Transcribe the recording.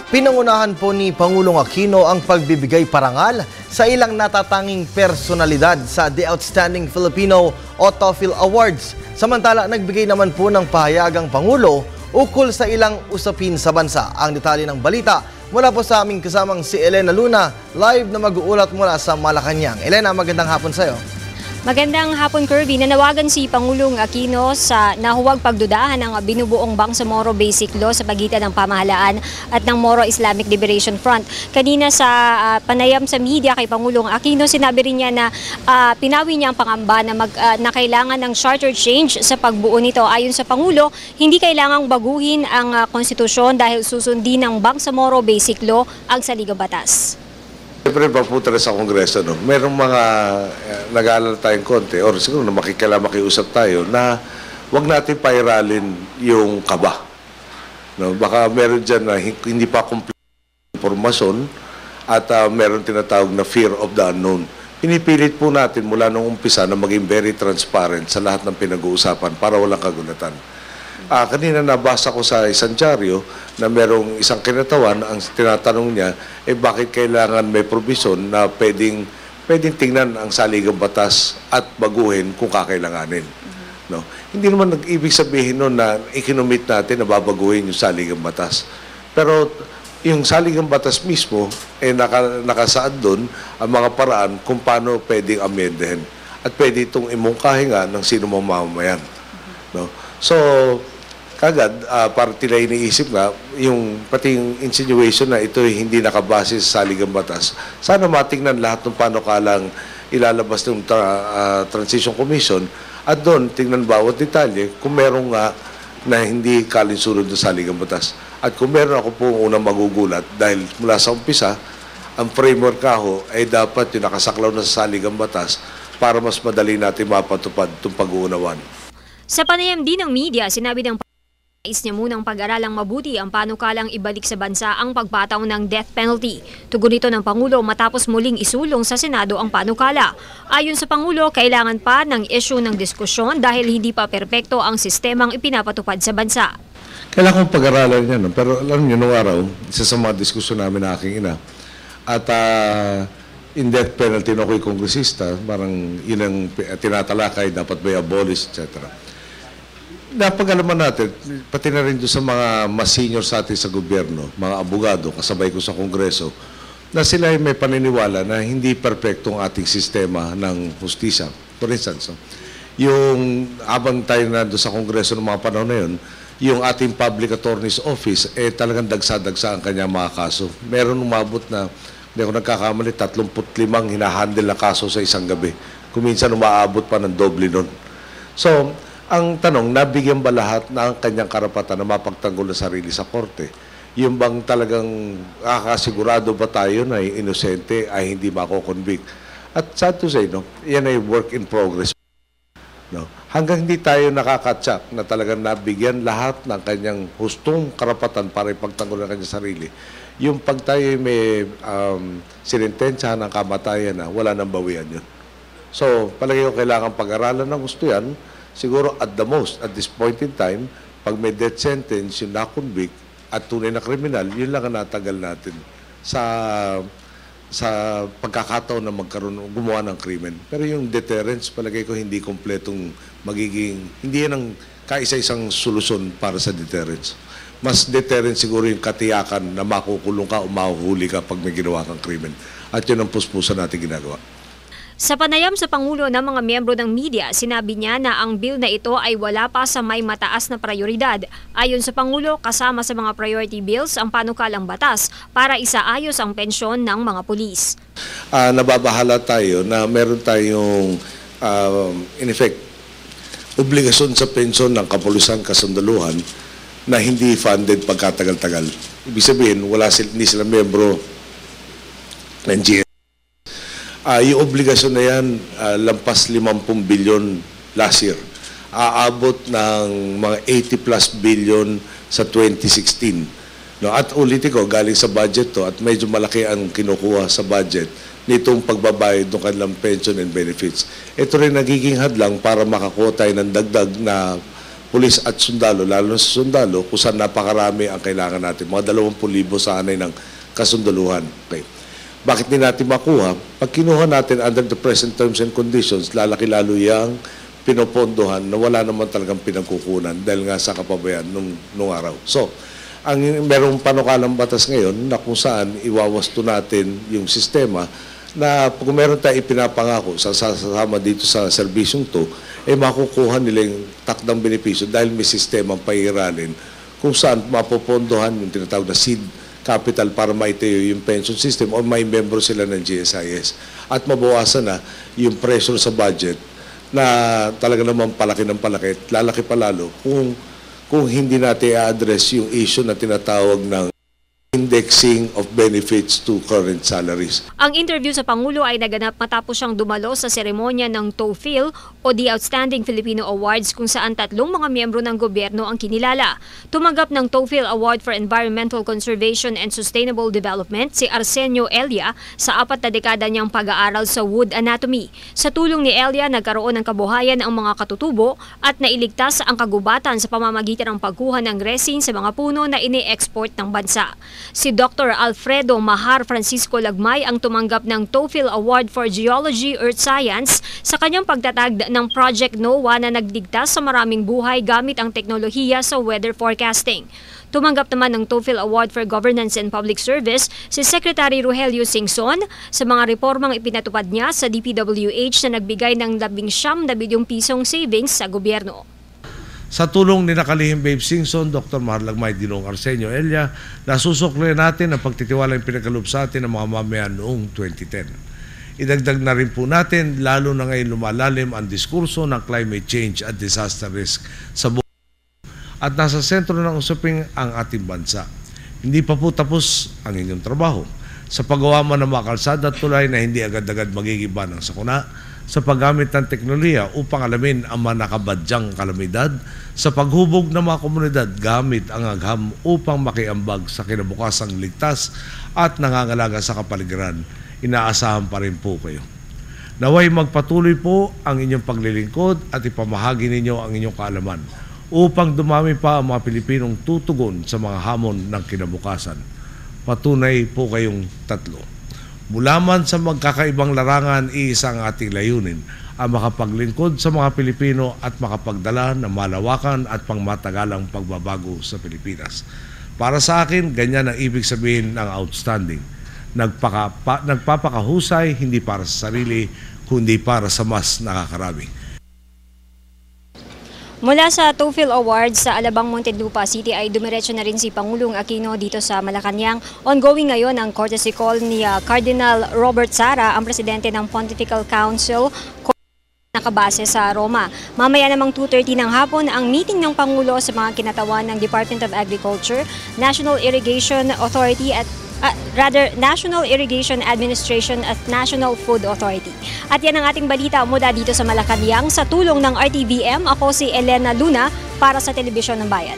Pinangunahan po ni Pangulong Aquino ang pagbibigay parangal sa ilang natatanging personalidad sa The Outstanding Filipino o TOEFL Awards. Samantala, nagbigay naman po ng pahayagang Pangulo ukol sa ilang usapin sa bansa. Ang detalye ng balita mula po sa aming kasamang si Elena Luna, live na mag-uulat mula sa Malacanang. Elena, magandang hapon sa'yo. Magandang hapon, Kirby. Nanawagan si Pangulong Aquino na huwag pagdudahan ang binubuong Bangsamoro Basic Law sa pagitan ng pamahalaan at ng Moro Islamic Liberation Front. Kanina sa panayam sa media kay Pangulong Aquino, sinabi rin niya na pinawi niya ang pangamba na kailangan ng charter change sa pagbuo nito. Ayon sa Pangulo, hindi kailangang baguhin ang konstitusyon dahil susundin ng Bangsamoro Basic Law ang saligang batas. Siyempre, papunta na sa Kongreso, no? Merong mga nag-aalala tayong konti, or siguro na makiusap tayo, na huwag natin pairalin yung kaba. No? Baka meron dyan na hindi pa complete informasyon at meron tinatawag na fear of the unknown. Pinipilit po natin mula nung umpisa na maging very transparent sa lahat ng pinag-uusapan para walang kagulatan. Kanina nabasa ko sa isang dyaryo na merong isang kinatawan, ang tinatanong niya, bakit kailangan may provision na pwedeng tingnan ang saligang batas at baguhin kung kakailanganin. No? Hindi naman nag-ibig sabihin nun na ikinomit natin na babaguhin yung saligang batas. Pero yung saligang batas mismo, nakasaad doon ang mga paraan kung paano pwedeng amendahin. At pwede itong imungkahi nga ng sino mamamayan. No? So, kagad, para tila iniisip nga, pati yung insinuation na ito hindi nakabase sa saligang batas. Sana matingnan lahat ng panukalang ilalabas ng Transition Commission at doon tingnan bawat detalye kung meron nga na hindi kalinsunod ng saligang batas. At kung meron, ako po unang magugulat dahil mula sa umpisa, ang framework kaho ay dapat yung nakasaklaw na sa saligang batas para mas madali natin mapatupad itong pag-uunawan. Sa panayam din ng media, sinabi ng nais niya munang pag-aralang mabuti ang panukalang ibalik sa bansa ang pagpataw ng death penalty. Tugon ito ng Pangulo matapos muling isulong sa Senado ang panukala. Ayon sa Pangulo, kailangan pa ng issue ng diskusyon dahil hindi pa perpekto ang sistemang ipinapatupad sa bansa. Kailangan kong pag-aralan yan. No? Pero alam niyo, nung araw, isa sa mga diskusyon namin na aking ina, at in death penalty na ako'y kongresista, parang yun ang tinatalakay, dapat ba i-abolish, etc. Napag-alaman natin, pati na rin doon sa mga mas senior sa atin sa gobyerno, mga abogado, kasabay ko sa Kongreso, na sila ay may paniniwala na hindi perfecto ang ating sistema ng hustisya. For instance, yung abang tayo na doon sa Kongreso ng mga panahon na yun, yung ating Public Attorney's Office, talagang dagsa-dagsa ang kanyang mga kaso. Meron umabot na, hindi ako nagkakamali, 35 hinahandle na kaso sa isang gabi. Kung minsan umaabot pa ng doble nun. So, ang tanong, nabigyan ba lahat na ang kanyang karapatan na mapagtanggol na sarili sa korte? Yung bang talagang kakasigurado ba tayo na inosente ay hindi mako-convict? At sad to say, no, yan ay work in progress. No? Hanggang hindi tayo nakakatsak na talagang nabigyan lahat ng kanyang hustong karapatan para ipagtanggol ng kanyang sarili, yung pag tayo may sinintensyahan ng kamatayan na wala nang bawian yun. So, palagi ko kailangan pag-aralan ng gusto yan. Siguro at the most, at this point in time, pag may death sentence, yung na-convict at tunay na kriminal, yun lang ang natagal natin sa pagkakataon na gumawa ng krimen. Pero yung deterrence, palagay ko hindi kompletong magiging, hindi yan ang kaisa-isang solusyon para sa deterrence. Mas deterrence siguro yung katiyakan na makukulong ka o mahuhuli ka pag may ginawa kang krimen. At yun ang puspusan natin ginagawa. Sa panayam sa Pangulo ng mga miyembro ng media, sinabi niya na ang bill na ito ay wala pa sa may mataas na prioridad. Ayon sa Pangulo, kasama sa mga priority bills ang panukalang batas para isaayos ang pensyon ng mga pulis. Nababahala tayo na meron tayong, in effect, obligasyon sa pensyon ng kapulisan kasundaluhan na hindi funded pagkatagal-tagal. Ibig sabihin, hindi sila miyembro ng GS. Yung obligasyon na yan, lampas 50 bilyon last year. Aabot ng mga 80 plus billion sa 2016. No? At ulitin ko, galing sa budget to at medyo malaki ang kinukuha sa budget nitong pagbabayad ng kanilang pension and benefits. Ito rin nagiging hadlang para makakuha tayo ng dagdag na pulis at sundalo, lalo na sa sundalo, kung saan napakarami ang kailangan natin. Mga 20,000 sa anay ng kasundaluhan. Okay. Bakit hindi natin makuha? Pag kinuha natin under the present terms and conditions, lalaki lalo yung pinopondohan na wala naman talagang pinagkukunan dahil nga sa kapabayaan nung araw. So, ang merong panukalang batas ngayon na kung saan iwawasto natin yung sistema na kung meron tayo ipinapangako sasama dito sa serbisyong to, makukuha nila yung takdang benepisyo dahil may sistemang pairalin kung saan mapopondohan yung tinatawag na seed capital para maitayo yung pension system o may membro sila ng GSIS at mabawasan na yung pressure sa budget na talaga naman palaki ng palaki at lalaki pa lalo kung hindi natin i-address yung issue na tinatawag ng indexing of benefits to current salaries. Ang interview sa Pangulo ay naganap matapos siyang dumalo sa seremonya ng TOEFL o The Outstanding Filipino Awards kung saan 3 mga miyembro ng gobyerno ang kinilala. Tumanggap ng TOEFL Award for Environmental Conservation and Sustainable Development si Arsenio Elia sa 4 na dekada niyang pag-aaral sa wood anatomy. Sa tulong ni Elia, nagkaroon ng kabuhayan ang mga katutubo at nailigtas ang kagubatan sa pamamagitan ng pagkuha ng resin sa mga puno na ini-export ng bansa. Si Dr. Alfredo Mahar Francisco Lagmay ang tumanggap ng TOEFL Award for Geology Earth Science sa kanyang pagtatag ng Project NOAA na nagligtas sa maraming buhay gamit ang teknolohiya sa weather forecasting. Tumanggap naman ng TOEFL Award for Governance and Public Service si Secretary Rogelio Singson sa mga reformang ipinatupad niya sa DPWH na nagbigay ng 19 bilyong pisong savings sa gobyerno. Sa tulong ni nakalihim Babe Singson, Dr. Mahar Lagmay, Dinong Arsenio Elia, nasusukli natin ang pagtitiwala yung pinagkaloob sa atin ng mga mamayan noong 2010. Idagdag na rin po natin, lalo na ngayon lumalalim ang diskurso ng climate change at disaster risk sa buong at nasa sentro ng usaping ang ating bansa. Hindi pa po tapos ang inyong trabaho sa paggawa man ng mga kalsada at tulay na hindi agad-agad magigiba ng sakuna, sa paggamit ng teknolohiya upang alamin ang mga nakabadyang kalamidad, sa paghubog ng mga komunidad gamit ang agham upang makiambag sa kinabukasang ligtas at nangangalaga sa kapaligiran. Inaasahan pa rin po kayo. Naway magpatuloy po ang inyong paglilingkod at ipamahagi ninyo ang inyong kaalaman upang dumami pa ang mga Pilipinong tutugon sa mga hamon ng kinabukasan. Patunay po kayong 3. Mula man sa magkakaibang larangan, iisang ating layunin ang makapaglingkod sa mga Pilipino at makapagdala ng malawakan at pangmatagalang pagbabago sa Pilipinas. Para sa akin, ganyan ang ibig sabihin ng outstanding. Nagpapakahusay hindi para sa sarili, kundi para sa mas nakakarami. Mula sa TOEFL Awards sa Alabang, Muntinlupa City ay dumiretso na rin si Pangulong Aquino dito sa Malacanang. Ongoing ngayon ang courtesy call ni Cardinal Robert Sara, ang presidente ng Pontifical Council, nakabase sa Roma. Mamaya namang 2:30 ng hapon ang meeting ng Pangulo sa mga kinatawan ng Department of Agriculture, National Irrigation Authority at National Irrigation Administration at National Food Authority. At yan ang ating balita mula dito sa Malacanang sa tulong ng RTVM. Ako si Elena Luna para sa Telebisyon ng Bayan.